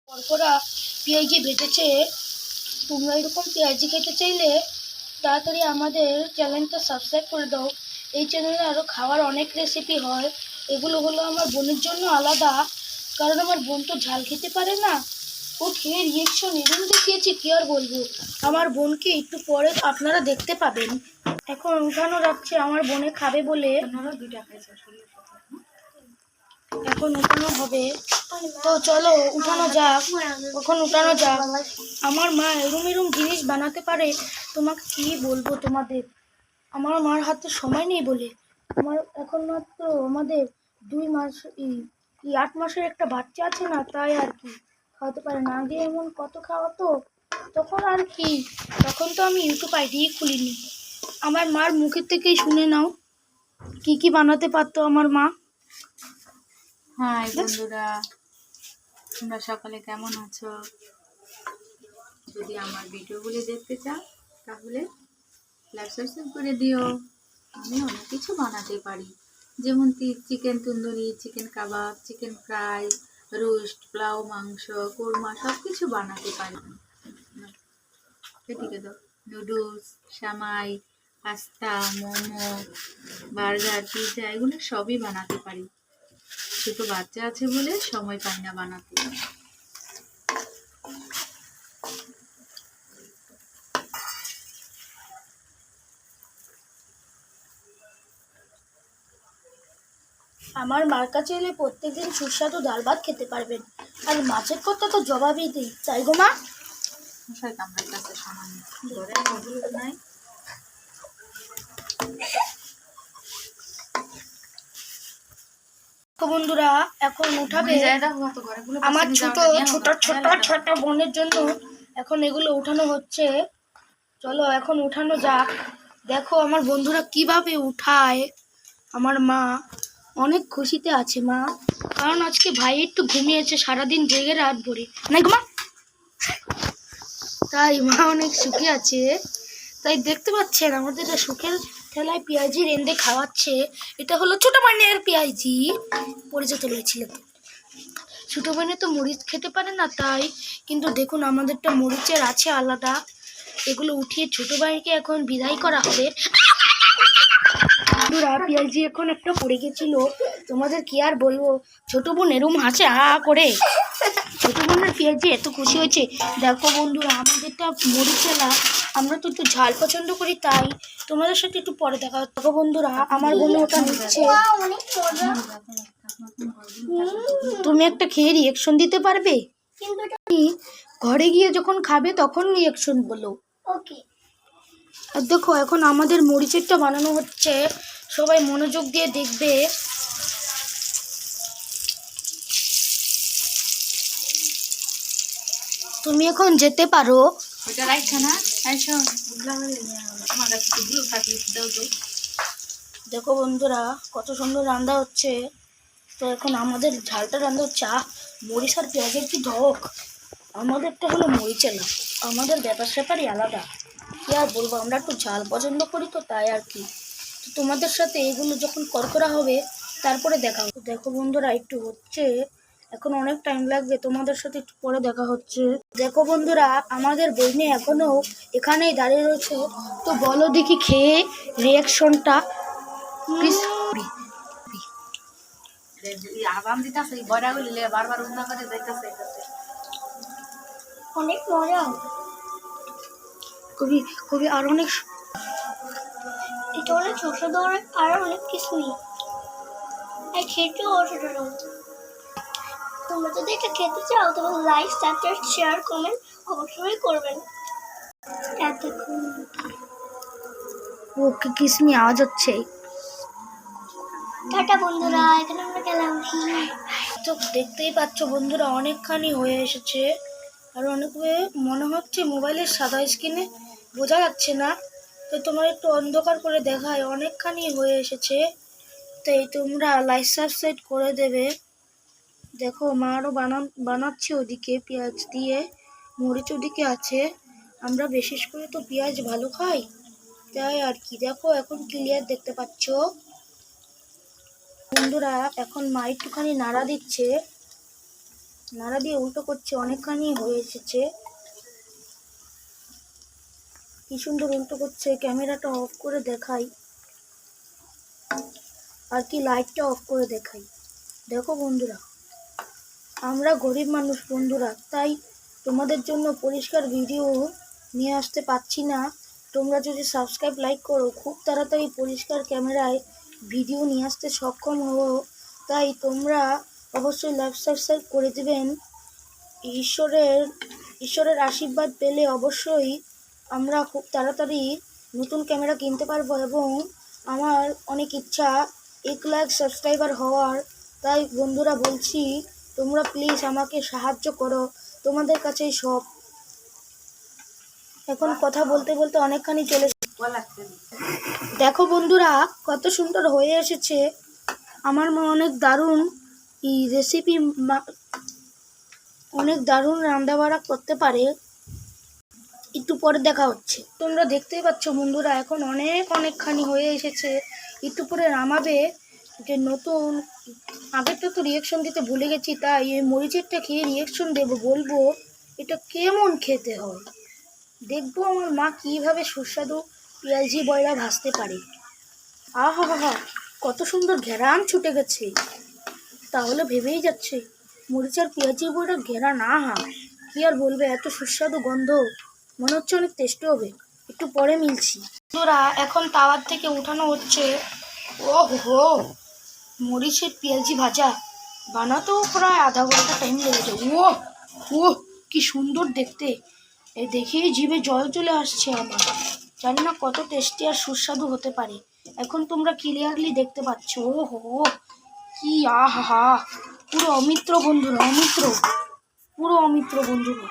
কড়কড়া পেঁয়াজি ভেজেছে। তোমরা এরকম পেঁয়াজি খেতে চাইলে তাড়াতাড়ি আমাদের চ্যানেলটা সাবস্ক্রাইব করে দাও। এই চ্যানেলে আরও খাওয়ার অনেক রেসিপি হয়। এগুলো হলো আমার বোনের জন্য আলাদা, কারণ আমার বোন তো ঝাল খেতে পারে না। ও খেয়ে রিয়েকশন এরকম দেখিয়েছে কি আর বলবো। আমার বোনকে একটু পরে আপনারা দেখতে পাবেন। এখন উঠানো যাচ্ছে, আমার বোনে খাবে বলে এখন উঠানো হবে। তো চলো উঠানো যাক, এখন উঠানো যাক। আমার মা এরম এরম জিনিস বানাতে পারে, তোমাকে কি বলবো তোমাদের। আমার মার হাতে সময় নেই বলে। আমার এখন মাত্র আমাদের 2 মাস 8 মাসের একটা বাচ্চা আছে না, তাই আর কি খাওয়াতে পারে না। আগে এমন কত খাওয়াতো, তখন আর কি, তখন তো আমি ইউটিউব আইডিই খুলিনি। আমার মার মুখের থেকেই শুনে নাও কি কি বানাতে পারতো আমার মা। হাই বন্ধুরা, তোমরা সকালে কেমন আছো? যদি আমার ভিডিওগুলি দেখতে চাও তাহলে লাইক সাবস্ক্রাইব করে দিও। আমি অনেক কিছু বানাতে পারি, যেমন চিকেন তন্দুরি, চিকেন কাবাব, চিকেন ফ্রাই, রোস্ট, পোলাও, মাংস, কোরমা সব কিছু বানাতে পারি। এদিকে দাও, নুডলস, সামাই, পাস্তা, মোমো, বার্গার, পিৎজা এগুলো সবই বানাতে পারি। ছোট বাচ্চা আছে বলে সময় পাই না বানাতে। আমার মার কাছে এলে প্রত্যেকদিন সুস্বাদু ডাল ভাত খেতে পারবেন, আর মাছের কথা তো জবাবই দিই, তাই গো মা? মশাই কামড়ার কাছে সমান ধরে নাই। তো বন্ধুরা এখন উঠাবে আমার ছোট ছোট ছোট ছোট বোনের জন্য। এখন এগুলো উঠানো হচ্ছে, চলো এখন উঠানো যাক। দেখো আমার বন্ধুরা কিভাবে উঠায়। আমার মা অনেক খুশিতে আছে মা, কারণ আজকে ভাই একটু ঘুমিয়েছে, সারাদিন জেগে রাত ভরে না গো মা, তাই মা অনেক সুখে আছে। তাই দেখতে পাচ্ছেন আমাদের সুখের ঠেলায় পেঁয়াজি রেঁধে খাওয়াচ্ছে। এটা হলো ছোট বোনের পেঁয়াজি, পড়ে যেতে হয়েছিল তো। ছোট বোনে তো মরিচ খেতে পারে না, তাই কিন্তু দেখুন আমাদেরটা মরিচের আছে আলাদা। এগুলো উঠিয়ে ছোট ভাইকে এখন বিদায় করা হবে। বন্ধুরা পেঁয়াজি এখন একটা পড়ে গেছিল, তোমাদের কি আর বলবো। ছোট বোন এরম হাসে হা করে, ছোট বোনের পেঁয়াজি এত খুশি হয়েছে। দেখো বন্ধুরা আমাদেরটা মরিচেলা, আমরা তো একটু ঝাল পছন্দ করি, তাই তোমাদের সাথে একটু পরে দেখা হচ্ছে। দেখো বন্ধুরা আমার বোন ওটা নিচ্ছে। তুমি একটা খেয়ে রিয়েকশন দিতে পারবে, ঘরে গিয়ে যখন খাবে তখন রিয়েকশন বলো। ওকে। আর দেখো এখন আমাদের মরিচেরটা বানানো হচ্ছে, সবাই মনোযোগ দিয়ে দেখবে। তুমি এখন যেতে পারো। দেখো বন্ধুরা কত সুন্দর রান্না হচ্ছে। তো এখন আমাদের ঝালটা রান্না হচ্ছে। মরিচ আর পেঁয়াজের কি ঢক, আমাদেরটা হলো মরিচেলা, আমাদের ব্যাপার স্যাপারই আলাদা। কি আর বলবো, আমরা একটু ঝাল পছন্দ করি তো, তাই আর কি। তো তোমাদের সাথে এগুলো যখন করা হবে তারপরে দেখা হবে। দেখো বন্ধুরা একটু হচ্ছে, এখন অনেক টাইম লাগবে, তোমাদের সাথে একটু পরে দেখা হচ্ছে। দেখো বন্ধুরা আমাদের বইনে এখনো এখানেই দাঁড়িয়ে রয়েছে। তো বলো দেখি খেয়ে রিয়াকশনটা প্লিজ। অনেক মজা, খুবই খুবই আর অনেক, এটা অনেক সুস্বাদু, অনেক আর অনেক কিছুই খেতেও অসাধারণ। তোমরা যদি এটা খেতে চাও তাহলে লাইক, সাবস্ক্রাইব, শেয়ার, কমেন্ট অবশ্যই করবেন। ওকে কিসমি আওয়াজ হচ্ছে। টাটা বন্ধুরা, এখানে আমরা গেলাম। তো দেখতেই পাচ্ছ বন্ধুরা অনেকখানি হয়ে এসেছে, আর অনেক মনে হচ্ছে মোবাইলের সাদা স্ক্রিনে বোঝা যাচ্ছে না, তো তোমার একটু অন্ধকার করে দেখায়, অনেকখানি হয়ে এসেছে। তাই তোমরা লাইক সাবস্ক্রাইব করে দেবে। দেখো মা আরও বানাচ্ছে ওদিকে পেঁয়াজ দিয়ে, মরিচ ওদিকে আছে। আমরা বিশেষ করে তো পেঁয়াজ ভালো খাই, তাই আর কি। দেখো এখন ক্লিয়ার দেখতে পাচ্ছ বন্ধুরা। এখন মা একটুখানি নাড়া দিচ্ছে। নাড়া দিয়ে উল্টো করছে, অনেকখানি হয়ে এসেছে। কি সুন্দর উল্টো করছে। ক্যামেরাটা অফ করে দেখাই, আর কি লাইটটা অফ করে দেখাই। দেখো বন্ধুরা, আমরা গরিব মানুষ বন্ধুরা, তাই তোমাদের জন্য পরিষ্কার ভিডিও নিয়ে আসতে পারছি না। তোমরা যদি সাবস্ক্রাইব লাইক করো, খুব তাড়াতাড়ি পরিষ্কার ক্যামেরায় ভিডিও নিয়ে আসতে সক্ষম হবো। তাই তোমরা অবশ্যই লাইক সাবস্ক্রাইব করে দিবেন। ঈশ্বরের আশীর্বাদ পেলে অবশ্যই আমরা খুব তাড়াতাড়ি নতুন ক্যামেরা কিনতে পারবো, এবং আমার অনেক ইচ্ছা 1 লাখ সাবস্ক্রাইবার হওয়ার। তাই বন্ধুরা বলছি, তোমরা প্লিজ আমাকে সাহায্য করো, তোমাদের কাছেই সব। এখন কথা বলতে বলতে অনেকখানি চলে। দেখো বন্ধুরা, কত সুন্দর হয়ে এসেছে। আমার মা অনেক দারুণ এই রেসিপি, অনেক দারুণ রান্নাবাড়া করতে পারে। একটু পরে দেখা হচ্ছে। তোমরা দেখতেই পাচ্ছ বন্ধুরা, এখন অনেকখানি হয়ে এসেছে। একটু পরে নামাবে। যে নতুন, আগেরটা তো রিয়াকশন দিতে ভুলে গেছি, তাই এই মরিচেরটা খেয়ে রিয়াকশন দেবো, বলবো এটা কেমন খেতে হয়। দেখবো আমার মা কিভাবে সুস্বাদু পেঁয়াজি বয়রা ভাজতে পারে। আহা হা হা, কত সুন্দর ঘেরান ছুটে গেছে। তাহলে ভেবেই যাচ্ছে মরিচ আর পেঁয়াজি বয়রা ঘেরান, আহা কি আর বলবে, এত সুস্বাদু গন্ধ, মনে হচ্ছে অনেক টেস্টি হবে। একটু পরে মিলছি। বন্ধুরা, এখন তাওয়ার থেকে উঠানো হচ্ছে। ওহো, মরিচের পেঁয়াজি ভাজা বানাতেও প্রায় আধা ঘন্টা টাইম লেগেছে। ও ও, কি সুন্দর দেখতে, এ দেখেই জিভে জল চলে আসছে আমার। জানি না কত টেস্টি আর সুস্বাদু হতে পারে। এখন তোমরা ক্লিয়ারলি দেখতে পাচ্ছ। ও হো, কি আহা, পুরো অমিত্র বন্ধুরা, অমিত্র, পুরো অমিত্র বন্ধুরা।